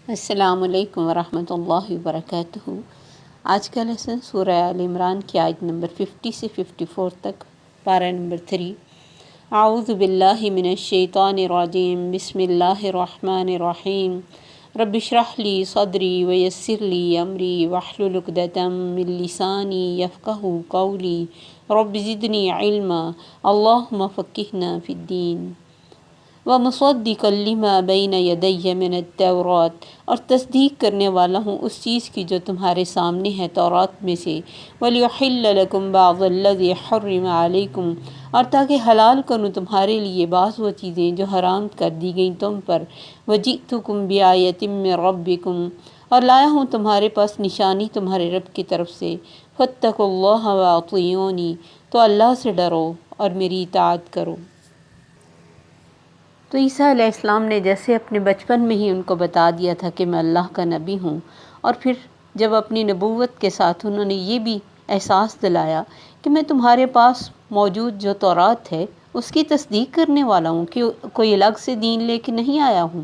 السلام علیکم ورحمۃ اللہ وبرکاتہ۔ آج کا لیسن سورہ آل عمران کی آیت نمبر 50 سے 54 تک، پارہ نمبر 3۔ اعوذ باللہ من الشیطان الرجیم، بسم اللہ الرحمن الرحیم۔ رب اشرح لی صدری ویسر لی امری واحلل عقدۃ من لسانی یفقہوا قولی رب زدنی علما اللہم فقہنا فی الدین ومصدقا لما بین یدی من التوراۃ، اور تصدیق کرنے والا ہوں اس چیز کی جو تمہارے سامنے ہے تورات میں سے، وَلِيُحِلَّ لَكُمْ بَعْضَ الَّذِي حُرِّمَ عَلَيْكُمْ، اور تاکہ حلال کروں تمہارے لیے بعض وہ چیزیں جو حرام کر دی گئیں تم پر، وَجِئْتُكُمْ بِآیَةٍ مِّن رَبِّكُمْ، اور لایا ہوں تمہارے پاس نشانی تمہارے رب کی طرف سے، فَاتَّقُوا اللَّهَ وَأَطِیعُونِ، تو اللہ سے ڈرو اور میری اطاعت کرو۔ تو عیسیٰ علیہ السلام نے جیسے اپنے بچپن میں ہی ان کو بتا دیا تھا کہ میں اللہ کا نبی ہوں، اور پھر جب اپنی نبوت کے ساتھ انہوں نے یہ بھی احساس دلایا کہ میں تمہارے پاس موجود جو تورات ہے اس کی تصدیق کرنے والا ہوں، کہ کوئی الگ سے دین لے کے نہیں آیا ہوں۔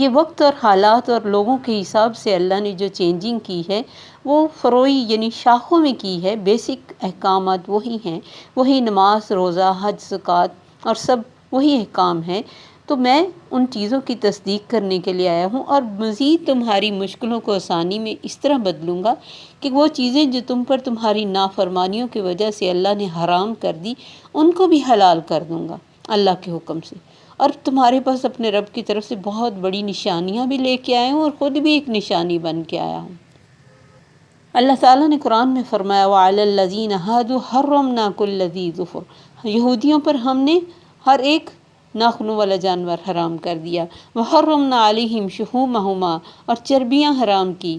یہ وقت اور حالات اور لوگوں کے حساب سے اللہ نے جو چینجنگ کی ہے وہ فروعی یعنی شاخوں میں کی ہے، بیسک احکامات وہی ہیں، وہی نماز، روزہ، حج، زکوٰۃ اور سب وہی احکام ہیں۔ تو میں ان چیزوں کی تصدیق کرنے کے لیے آیا ہوں، اور مزید تمہاری مشکلوں کو آسانی میں اس طرح بدلوں گا کہ وہ چیزیں جو تم پر تمہاری نافرمانیوں کی وجہ سے اللہ نے حرام کر دی ان کو بھی حلال کر دوں گا اللہ کے حکم سے، اور تمہارے پاس اپنے رب کی طرف سے بہت بڑی نشانیاں بھی لے کے آیا ہوں، اور خود بھی ایک نشانی بن کے آیا ہوں۔ اللہ تعالیٰ نے قرآن میں فرمایا وَعَلَى الَّذِينَ هَادُوا حَرَّمْنَا كُلَّ ذِي ظُفُرٍ، یہودیوں پر ہم نے ہر ایک ناخنوں والا جانور حرام کر دیا، وَحَرَّمْنَا عَلَيْهِمْ شُحُومَهُمَا، اور چربیاں حرام کی،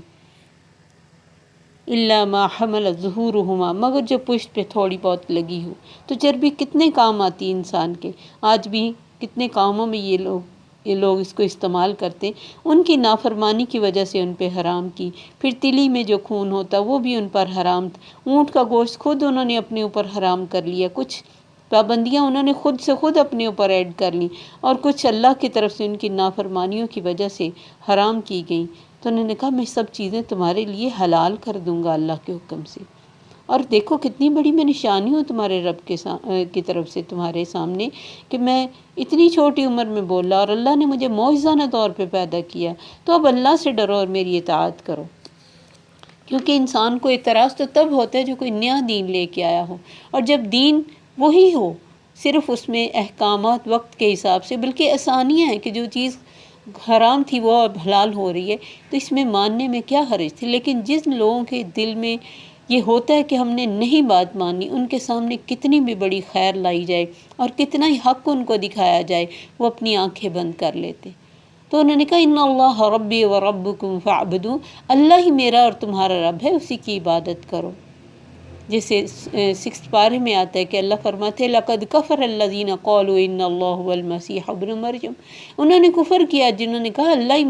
إِلَّا مَا حَمَلَتْ ظُهُورُهُمَا، مگر جو پشت پہ تھوڑی بہت لگی ہو۔ تو چربی کتنے کام آتی ہے انسان کے، آج بھی کتنے کاموں میں یہ لوگ اس کو استعمال کرتے، ان کی نافرمانی کی وجہ سے ان پہ حرام کی۔ پھر تلی میں جو خون ہوتا وہ بھی ان پر حرام تھا، اونٹ کا گوشت خود انہوں نے اپنے اوپر حرام کر لیا، کچھ پابندیاں انہوں نے خود سے خود اپنے اوپر ایڈ کر لیں، اور کچھ اللہ کی طرف سے ان کی نافرمانیوں کی وجہ سے حرام کی گئیں۔ تو انہوں نے کہا میں سب چیزیں تمہارے لیے حلال کر دوں گا اللہ کے حکم سے، اور دیکھو کتنی بڑی میں نشانی ہوں تمہارے رب کی طرف سے تمہارے سامنے، کہ میں اتنی چھوٹی عمر میں بولا اور اللہ نے مجھے معجزانہ طور پہ پیدا کیا۔ تو اب اللہ سے ڈرو اور میری اطاعت کرو، کیونکہ انسان کو اعتراض تو تب ہوتا ہے جو کوئی نیا دین لے کے آیا ہو، اور جب دین وہی ہو، صرف اس میں احکامات وقت کے حساب سے، بلکہ آسانیاں ہیں کہ جو چیز حرام تھی وہ اب حلال ہو رہی ہے، تو اس میں ماننے میں کیا حرج تھی۔ لیکن جن لوگوں کے دل میں یہ ہوتا ہے کہ ہم نے نہیں بات مانی، ان کے سامنے کتنی بھی بڑی خیر لائی جائے اور کتنا ہی حق ان کو دکھایا جائے، وہ اپنی آنکھیں بند کر لیتے۔ تو انہوں نے کہا ان اللہ ربی و ربکم فاعبدوا، اللہ ہی میرا اور تمہارا رب ہے، اسی کی عبادت کرو۔ جیسے 6 پارے میں آتا ہے کہ اللہ فرماتے ہیں لَقَدْ كَفَرَ الَّذِينَ قَالُوا إِنَّ اللَّهُ هُوَ الْمَسِيحُ ابْنُ مریم، انہوں نے کفر کیا جنہوں نے کہا اللہ ہی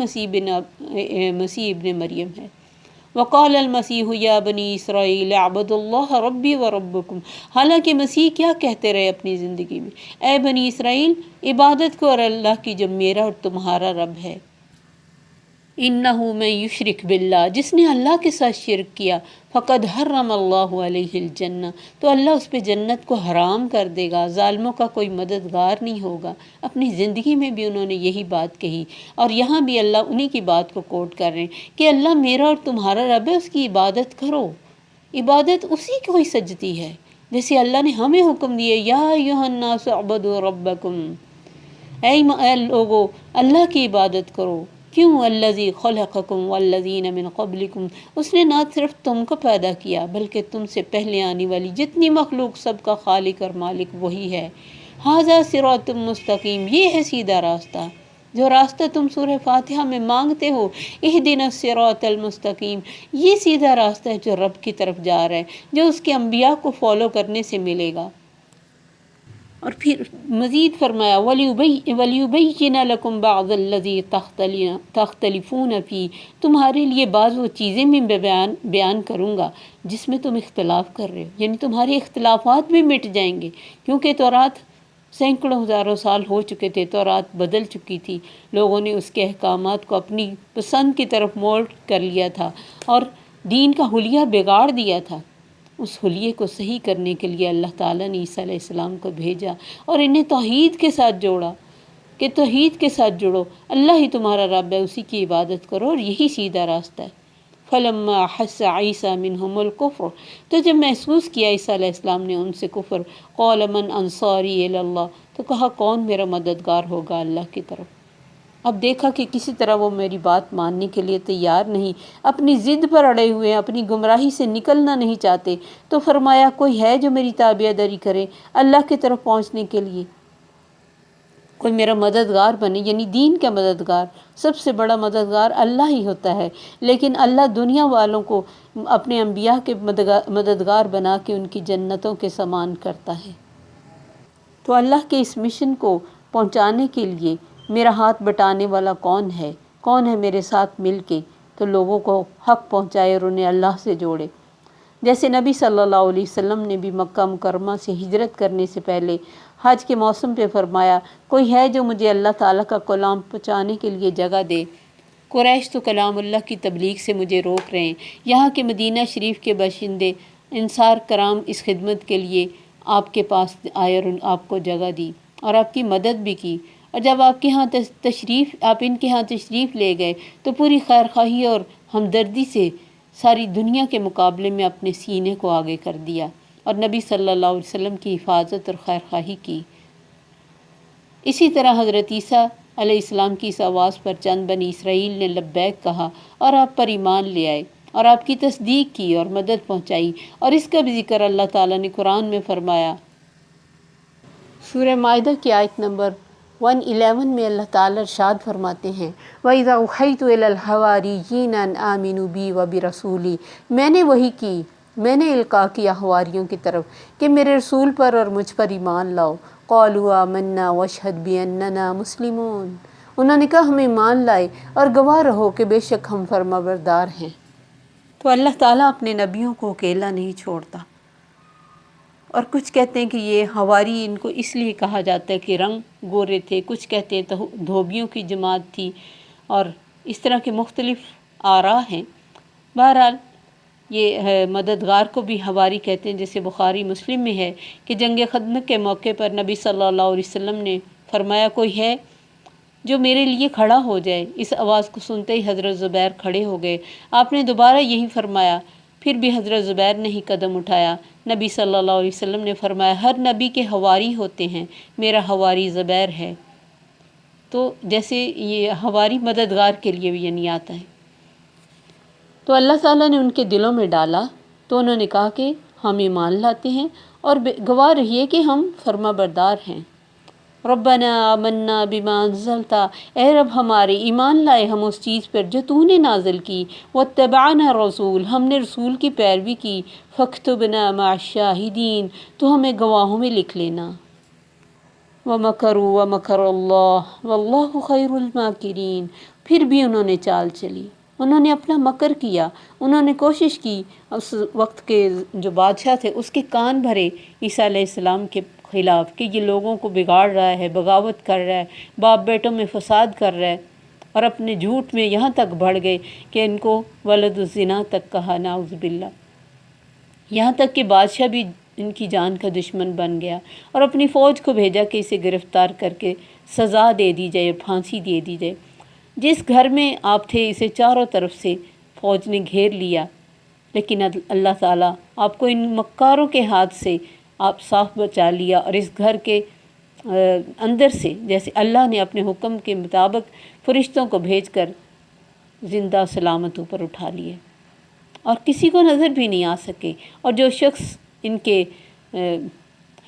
مسیح ابن مریم ہے۔ وَقَالَ الْمَسِيحُ يَا بَنِي إِسْرَائِيلَ اعْبُدُوا اللَّهَ رَبِّي وَرَبُّكُمْ، حالانکہ مسیح کیا کہتے رہے اپنی زندگی میں، اے بنی اسرائیل عبادت کو اور اللہ کی جو میرا اور تمہارا رب ہے۔ انہ من یشرک باللہ، جس نے اللہ کے ساتھ شرک کیا، فقد حرم اللہ علیہ الجنہ، تو اللہ اس پہ جنت کو حرام کر دے گا، ظالموں کا کوئی مددگار نہیں ہوگا۔ اپنی زندگی میں بھی انہوں نے یہی بات کہی، اور یہاں بھی اللہ انہی کی بات کو کوٹ کر رہے ہیں کہ اللہ میرا اور تمہارا رب ہے، اس کی عبادت کرو۔ عبادت اسی کو ہی سجتی ہے، جیسے اللہ نے ہمیں حکم دیے یا ایھا الناس اعبدوا ربکم، اے لوگو اللہ کی عبادت کرو۔ کیوں؟ الذی خلقکم والذین من قبلکم، اس نے نہ صرف تم کو پیدا کیا بلکہ تم سے پہلے آنے والی جتنی مخلوق سب کا خالق اور مالک وہی ہے۔ ھذا صراط مستقیم، یہ ہے سیدھا راستہ، جو راستہ تم سورہ فاتحہ میں مانگتے ہو، اہدنا الصراط المستقیم، یہ سیدھا راستہ ہے جو رب کی طرف جا رہا ہے، جو اس کے انبیاء کو فالو کرنے سے ملے گا۔ اور پھر مزید فرمایا وَلِيُبَيِّنَ لَكُمْ بَعْضَ الَّذِي تَخْتَلِفُونَ فِيهِ، تمہارے لیے بعض وہ چیزیں میں بیان کروں گا جس میں تم اختلاف کر رہے ہو، یعنی تمہارے اختلافات بھی مٹ جائیں گے، کیونکہ تورات سینکڑوں ہزاروں سال ہو چکے تھے، تورات بدل چکی تھی، لوگوں نے اس کے احکامات کو اپنی پسند کی طرف مولڈ کر لیا تھا اور دین کا حلیہ بگاڑ دیا تھا۔ اس حلیے کو صحیح کرنے کے لیے اللہ تعالیٰ نے عیسیٰ علیہ السلام کو بھیجا اور انہیں توحید کے ساتھ جوڑا کہ توحید کے ساتھ جڑو، اللہ ہی تمہارا رب ہے، اسی کی عبادت کرو اور یہی سیدھا راستہ ہے۔ فلما احس عیسیٰ منہم الکفر، تو جب محسوس کیا عیسیٰ علیہ السلام نے ان سے کفر، قال من انصاری الی اللہ، تو کہا کون میرا مددگار ہوگا اللہ کی طرف۔ اب دیکھا کہ کسی طرح وہ میری بات ماننے کے لیے تیار نہیں، اپنی ضد پر اڑے ہوئے ہیں، اپنی گمراہی سے نکلنا نہیں چاہتے، تو فرمایا کوئی ہے جو میری تابع داری کرے اللہ کی طرف پہنچنے کے لیے، کوئی میرا مددگار بنے، یعنی دین کا مددگار۔ سب سے بڑا مددگار اللہ ہی ہوتا ہے، لیکن اللہ دنیا والوں کو اپنے انبیاء کے مددگار بنا کے ان کی جنتوں کے سامان کرتا ہے۔ تو اللہ کے اس مشن کو پہنچانے کے لیے میرا ہاتھ بٹانے والا کون ہے میرے ساتھ مل کے تو لوگوں کو حق پہنچائے اور انہیں اللہ سے جوڑے۔ جیسے نبی صلی اللہ علیہ وسلم نے بھی مکہ مکرمہ سے ہجرت کرنے سے پہلے حج کے موسم پہ فرمایا کوئی ہے جو مجھے اللہ تعالیٰ کا کلام پہنچانے کے لیے جگہ دے۔ قریش تو کلام اللہ کی تبلیغ سے مجھے روک رہے ہیں، یہاں کے مدینہ شریف کے باشندے انصار کرام اس خدمت کے لیے آپ کے پاس آئے اور آپ کو جگہ دی اور آپ کی مدد بھی کی، اور جب آپ ان کے ہاں تشریف لے گئے تو پوری خیرخواہی اور ہمدردی سے ساری دنیا کے مقابلے میں اپنے سینے کو آگے کر دیا اور نبی صلی اللہ علیہ وسلم کی حفاظت اور خیرخواہی کی۔ اسی طرح حضرت عیسیٰ علیہ السلام کی اس آواز پر چند بنی اسرائیل نے لبیک کہا اور آپ پر ایمان لے آئے اور آپ کی تصدیق کی اور مدد پہنچائی، اور اس کا بھی ذکر اللہ تعالیٰ نے قرآن میں فرمایا۔ سورہ مائدہ کی آیت نمبر 111 میں اللہ تعالیٰ ارشاد فرماتے ہیں وَإِذَا أُوحَيْتُ إِلَى الْحَوَارِيِّينَ أَنْ آمِنُوا بِي وَبِرَسُولِي، میں نے وحی کی، میں نے القاء کیا حواریوں کی طرف کہ میرے رسول پر اور مجھ پر ایمان لاؤ۔ قَالُوا آمَنَّا وَاشْهَدْ بِأَنَّنَا مُسْلِمُونَ، انہوں نے کہا ہم ایمان لائے اور گواہ رہو کہ بے شک ہم فرما بردار ہیں۔ تو اللہ تعالیٰ اپنے نبیوں کو اکیلا نہیں چھوڑتا، اور کچھ کہتے ہیں کہ یہ حواری ان کو اس لیے کہا جاتا ہے کہ رنگ گورے تھے، کچھ کہتے ہیں دھوبیوں کی جماعت تھی، اور اس طرح کے مختلف آراء ہیں۔ بہرحال یہ مددگار کو بھی حواری کہتے ہیں، جیسے بخاری مسلم میں ہے کہ جنگ خندق کے موقع پر نبی صلی اللہ علیہ وسلم نے فرمایا کوئی ہے جو میرے لیے کھڑا ہو جائے۔ اس آواز کو سنتے ہی حضرت زبیر کھڑے ہو گئے۔ آپ نے دوبارہ یہی فرمایا، پھر بھی حضرت زبیر نے ہی قدم اٹھایا۔ نبی صلی اللہ علیہ وسلم نے فرمایا ہر نبی کے حواری ہوتے ہیں، میرا حواری زبیر ہے۔ تو جیسے یہ حواری مددگار کے لیے بھی یعنی آتا ہے۔ تو اللہ تعالیٰ نے ان کے دلوں میں ڈالا، تو انہوں نے کہا کہ ہم ایمان لاتے ہیں اور گواہ رہیے کہ ہم فرما بردار ہیں۔ ربنا آمنا بما انزلت، اے رب ہمارے ایمان لائے ہم اس چیز پر جو تو نے نازل کی، واتبعنا الرسول، ہم نے رسول کی پیروی کی، فاکتبنا مع الشاہدین، تو ہمیں گواہوں میں لکھ لینا۔ ومکروا ومکر اللہ واللہ خیر الماکرین، پھر بھی انہوں نے چال چلی، انہوں نے اپنا مکر کیا، انہوں نے کوشش کی، اس وقت کے جو بادشاہ تھے اس کے کان بھرے عیسیٰ علیہ السلام کے خلاف کہ یہ لوگوں کو بگاڑ رہا ہے، بغاوت کر رہا ہے، باپ بیٹوں میں فساد کر رہا ہے، اور اپنے جھوٹ میں یہاں تک بڑھ گئے کہ ان کو ولد الزنا تک کہا، نعوذ باللہ، یہاں تک کہ بادشاہ بھی ان کی جان کا دشمن بن گیا اور اپنی فوج کو بھیجا کہ اسے گرفتار کر کے سزا دے دی جائے اور پھانسی دے دی جائے۔ جس گھر میں آپ تھے اسے چاروں طرف سے فوج نے گھیر لیا، لیکن اللہ تعالیٰ آپ کو ان مکاروں کے ہاتھ سے آپ صاف بچا لیا، اور اس گھر کے اندر سے جیسے اللہ نے اپنے حکم کے مطابق فرشتوں کو بھیج کر زندہ سلامت اوپر اٹھا لیے، اور کسی کو نظر بھی نہیں آ سکے، اور جو شخص ان کے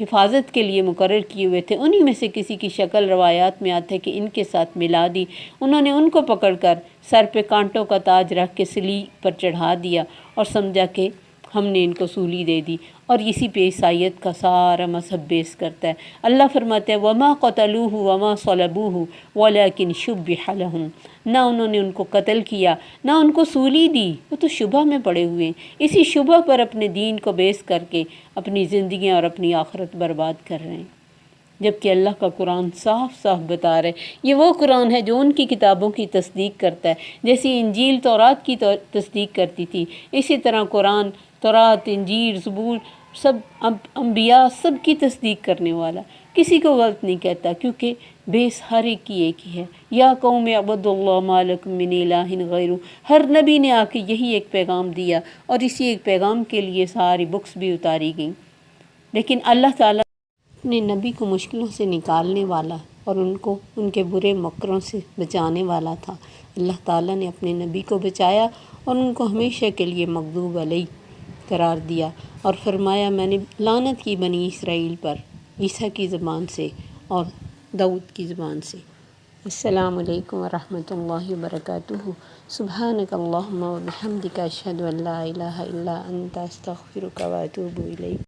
حفاظت کے لیے مقرر کیے ہوئے تھے انہی میں سے کسی کی شکل روایات میں آتا ہے کہ ان کے ساتھ ملا دی، انہوں نے ان کو پکڑ کر سر پہ کانٹوں کا تاج رکھ کے سلی پر چڑھا دیا اور سمجھا کہ ہم نے ان کو سولی دے دی، اور اسی پہ عیسائیت کا سارا مذہب بیس کرتا ہے۔ اللہ فرماتے ہیں وَمَا قَتَلُوهُ وَمَا صَلَبُوهُ وَلَكِنْ شُبِّحَ لَهُمْ، نہ انہوں نے ان کو قتل کیا نہ ان کو سولی دی، وہ تو شبہ میں پڑے ہوئے ہیں، اسی شبہ پر اپنے دین کو بیس کر کے اپنی زندگیاں اور اپنی آخرت برباد کر رہے ہیں۔ جبکہ اللہ کا قرآن صاف صاف بتا رہا ہے یہ وہ قرآن ہے جو ان کی کتابوں کی تصدیق کرتا ہے، جیسی انجیل تورات کی تصدیق کرتی تھی، اسی طرح قرآن، تورات، انجیل، زبور سب انبیاء سب کی تصدیق کرنے والا، کسی کو غلط نہیں کہتا، کیونکہ بیس ہر ایک کی ایک ہی ہے۔ یا قوم اعبدوا اللہ ما لکم من الہ غیرہ، ہر نبی نے آ کے یہی ایک پیغام دیا اور اسی ایک پیغام کے لیے ساری بکس بھی اتاری گئیں، لیکن اللہ تعالیٰ اپنے نبی کو مشکلوں سے نکالنے والا اور ان کو ان کے برے مکروں سے بچانے والا تھا۔ اللہ تعالیٰ نے اپنے نبی کو بچایا اور ان کو ہمیشہ کے لیے مغضوب علیہ قرار دیا اور فرمایا میں نے لعنت کی بنی اسرائیل پر، عیسیٰ کی زبان سے اور داؤد کی زبان سے۔ السلام علیکم ورحمۃ اللہ وبرکاتہ۔ سبحانک اللہم وبحمدک اشہد ان لا الہ الا انت استغفرک واتوب الیک۔